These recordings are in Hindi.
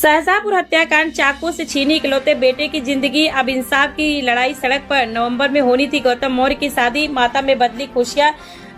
शाहजहांपुर हत्याकांड, चाकू से छीनी इकलौते बेटे की जिंदगी। अब इंसाफ की लड़ाई सड़क पर। नवंबर में होनी थी गौतम मौर्य की शादी, माता में बदली खुशियां।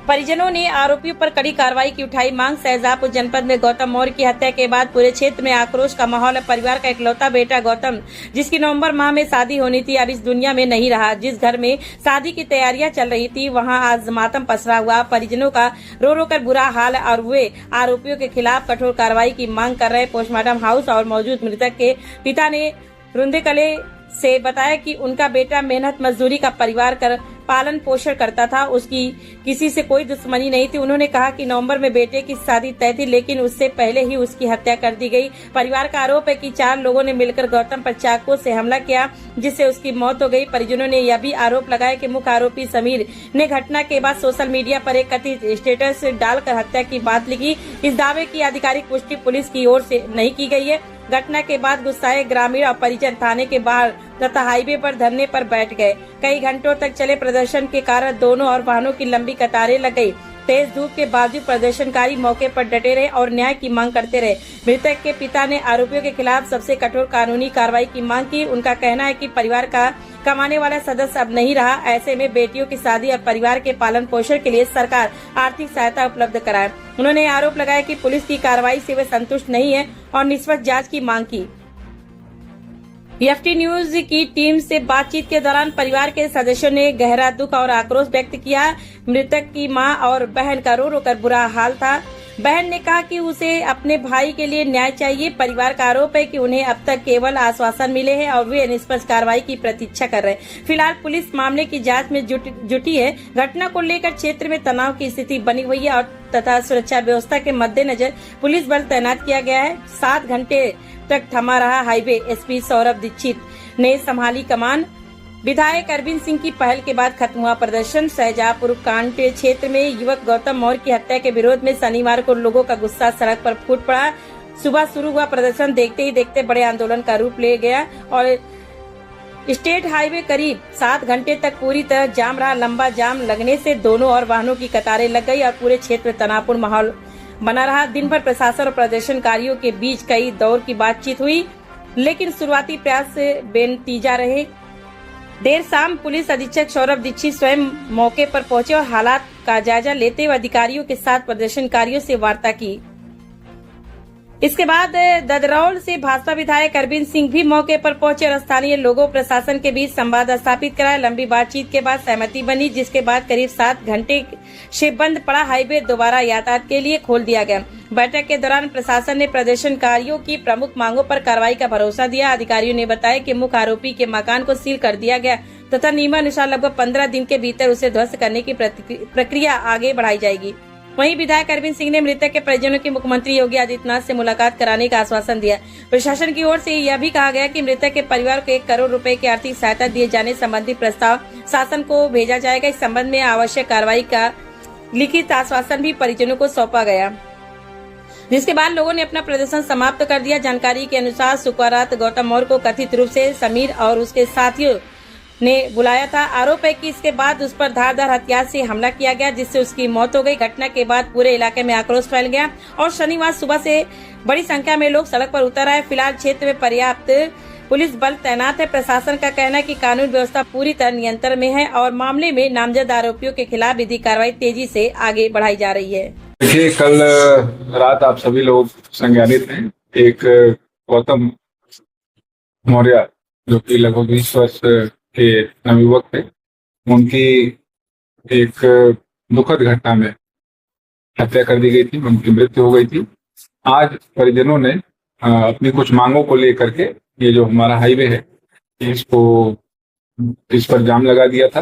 परिजनों ने आरोपियों पर कड़ी कार्रवाई की उठाई मांग। शाहजहांपुर जनपद में गौतम मौर्य की हत्या के बाद पूरे क्षेत्र में आक्रोश का माहौल है। परिवार का इकलौता बेटा गौतम, जिसकी नवंबर माह में शादी होनी थी, अब इस दुनिया में नहीं रहा। जिस घर में शादी की तैयारियां चल रही थी, वहां आज मातम पसरा हुआ। परिजनों का रो रो कर बुरा हाल और वे आरोपियों के खिलाफ कठोर कार्रवाई की मांग कर रहे। पोस्टमार्टम हाउस और मौजूद मृतक के पिता ने रुंदेकले से बताया कि उनका बेटा मेहनत मजदूरी का परिवार कर पालन पोषण करता था, उसकी किसी से कोई दुश्मनी नहीं थी। उन्होंने कहा कि नवंबर में बेटे की शादी तय थी, लेकिन उससे पहले ही उसकी हत्या कर दी गई। परिवार का आरोप है कि 4 लोगों ने मिलकर गौतम पर चाकू से हमला किया, जिससे उसकी मौत हो गई। परिजनों ने यह भी आरोप लगाया कि मुख्य आरोपी समीर ने घटना के बाद सोशल मीडिया पर एक कथित स्टेटस डालकर हत्या की बात लिखी। इस दावे की आधिकारिक पुष्टि पुलिस की ओर से नहीं की गई है। घटना के बाद गुस्साए ग्रामीण और परिजन थाने के बाहर तथा हाईवे पर धरने पर बैठ गए। कई घंटों तक चले प्रदर्शन के कारण दोनों और वाहनों की लंबी कतारें लग गई। तेज धूप के बावजूद प्रदर्शनकारी मौके पर डटे रहे और न्याय की मांग करते रहे। मृतक के पिता ने आरोपियों के खिलाफ सबसे कठोर कानूनी कार्रवाई की मांग की। उनका कहना है कि परिवार का कमाने वाला सदस्य अब नहीं रहा, ऐसे में बेटियों की शादी और परिवार के पालन पोषण के लिए सरकार आर्थिक सहायता उपलब्ध कराए। उन्होंने आरोप लगाया कि पुलिस की कार्रवाई से वे संतुष्ट नहीं है और निष्पक्ष जांच की मांग की। एफटी न्यूज की टीम से बातचीत के दौरान परिवार के सदस्यों ने गहरा दुख और आक्रोश व्यक्त किया। मृतक की मां और बहन का रो रो कर बुरा हाल था। बहन ने कहा कि उसे अपने भाई के लिए न्याय चाहिए। परिवार का आरोप है कि उन्हें अब तक केवल आश्वासन मिले हैं और वे निष्पक्ष कार्रवाई की प्रतीक्षा कर रहे हैं। फिलहाल पुलिस मामले की जांच में जुटी है। घटना को लेकर क्षेत्र में तनाव की स्थिति बनी हुई है और तथा सुरक्षा व्यवस्था के मद्देनजर पुलिस बल तैनात किया गया है। 7 घंटे तक थमा रहा हाईवे। एसपी सौरभ दीक्षित ने संभाली कमान। विधायक अरविंद सिंह की पहल के बाद खत्म हुआ प्रदर्शन। शाहजहांपुर कांड क्षेत्र में युवक गौतम मौर्य की हत्या के विरोध में शनिवार को लोगों का गुस्सा सड़क पर फूट पड़ा। सुबह शुरू हुआ प्रदर्शन देखते ही देखते बड़े आंदोलन का रूप ले गया और स्टेट हाईवे करीब 7 घंटे तक पूरी तरह जाम रहा। लंबा जाम लगने से दोनों और वाहनों की कतारें लग गई और पूरे क्षेत्र में तनावपूर्ण माहौल बना रहा। दिन भर प्रशासन और प्रदर्शनकारियों के बीच कई दौर की बातचीत हुई, लेकिन शुरुआती प्रयास बेनतीजा रहे। देर शाम पुलिस अधीक्षक सौरभ दीक्षित स्वयं मौके पर पहुंचे और हालात का जायजा लेते हुए अधिकारियों के साथ प्रदर्शनकारियों से वार्ता की। इसके बाद ददरौल से भाजपा विधायक अरविंद सिंह भी मौके पर पहुंचे और स्थानीय लोगों प्रशासन के बीच संवाद स्थापित कराया। लंबी बातचीत के बाद सहमति बनी, जिसके बाद करीब 7 घंटे से बंद पड़ा हाईवे दोबारा यातायात के लिए खोल दिया गया। बैठक के दौरान प्रशासन ने प्रदर्शनकारियों की प्रमुख मांगों पर कार्रवाई का भरोसा दिया। अधिकारियों ने बताया कि मुख्य आरोपी के मकान को सील कर दिया गया तथा नियमानुसार लगभग 15 दिन के भीतर उसे ध्वस्त करने की प्रक्रिया आगे बढ़ाई जाएगी। वहीं विधायक अरविंद सिंह ने मृतक के परिजनों की मुख्यमंत्री योगी आदित्यनाथ से मुलाकात कराने का आश्वासन दिया। प्रशासन की ओर से यह भी कहा गया कि मृतक के परिवार को 1 करोड़ रुपए की आर्थिक सहायता दिए जाने संबंधी प्रस्ताव शासन को भेजा जाएगा। इस संबंध में आवश्यक कार्रवाई का लिखित आश्वासन भी परिजनों को सौंपा गया, जिसके बाद लोगों ने अपना प्रदर्शन समाप्त कर दिया। जानकारी के अनुसार शुक्रवार रात गौतम मौर्य को कथित रूप से समीर और उसके साथियों ने बुलाया था। आरोप है कि इसके बाद उस पर धारदार हथियार से हमला किया गया, जिससे उसकी मौत हो गई। घटना के बाद पूरे इलाके में आक्रोश फैल गया और शनिवार सुबह से बड़ी संख्या में लोग सड़क पर उतर आए। फिलहाल क्षेत्र में पर्याप्त पुलिस बल तैनात है। प्रशासन का कहना है कि कानून व्यवस्था पूरी तरह नियंत्रण में है और मामले में नामजद आरोपियों के खिलाफ विधिक कार्रवाई तेजी से आगे बढ़ाई जा रही है। देखिए, कल रात आप सभी लोग संज्ञानित हैं। एक गौतम मौर्य जो कि लगभग 20 वर्ष के नवयुवक थे, उनकी एक दुखद घटना में हत्या कर दी गई थी, उनकी मृत्यु हो गई थी। आज परिजनों ने अपनी कुछ मांगों को लेकर के ये जो हमारा हाईवे है इस पर जाम लगा दिया था।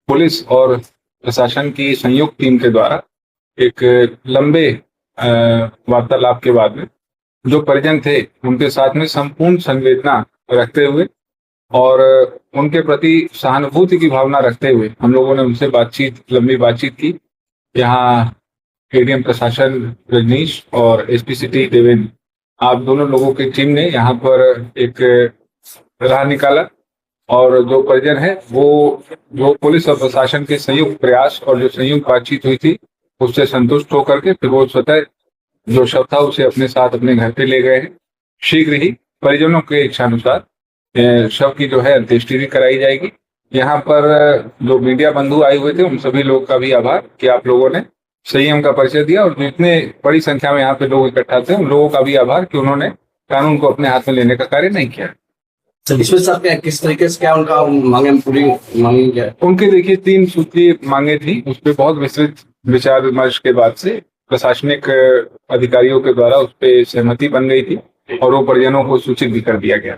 पुलिस और प्रशासन की संयुक्त टीम के द्वारा एक लंबे वार्तालाप के बाद में जो परिजन थे उनके साथ में संपूर्ण संवेदना रखते हुए और उनके प्रति सहानुभूति की भावना रखते हुए हम लोगों ने उनसे लंबी बातचीत की। यहाँ एडीएम प्रशासन रजनीश और एसपी सिटी देवेंद्र, आप दोनों लोगों की टीम ने यहाँ पर एक राह निकाला और जो परिजन है वो जो पुलिस और प्रशासन के संयुक्त प्रयास और जो संयुक्त बातचीत हुई थी उससे संतुष्ट होकर के फिर वो स्वतः जो शव था उसे अपने साथ अपने घर पे ले गए हैं। शीघ्र ही परिजनों के इच्छानुसार शव की जो है अंत्येष्टि भी कराई जाएगी। यहाँ पर जो मीडिया बंधु आए हुए थे उन सभी लोगों का भी आभार कि आप लोगों ने संयम का परिचय दिया, और जितने बड़ी संख्या में यहाँ पे लोग इकट्ठा थे उन लोगों का भी आभार कि उन्होंने कानून को अपने हाथ में लेने का कार्य नहीं किया। सर इसमें सर क्या किस तरीके से क्या उनका मांगे पूरी मांगी क्या? उनके देखिए 3 सूत्रीय मांगे थी, उस पर बहुत विस्तृत विचार विमर्श के बाद से प्रशासनिक अधिकारियों के द्वारा उस पर सहमति बन गई थी और वो परिजनों को सूचित भी कर दिया गया।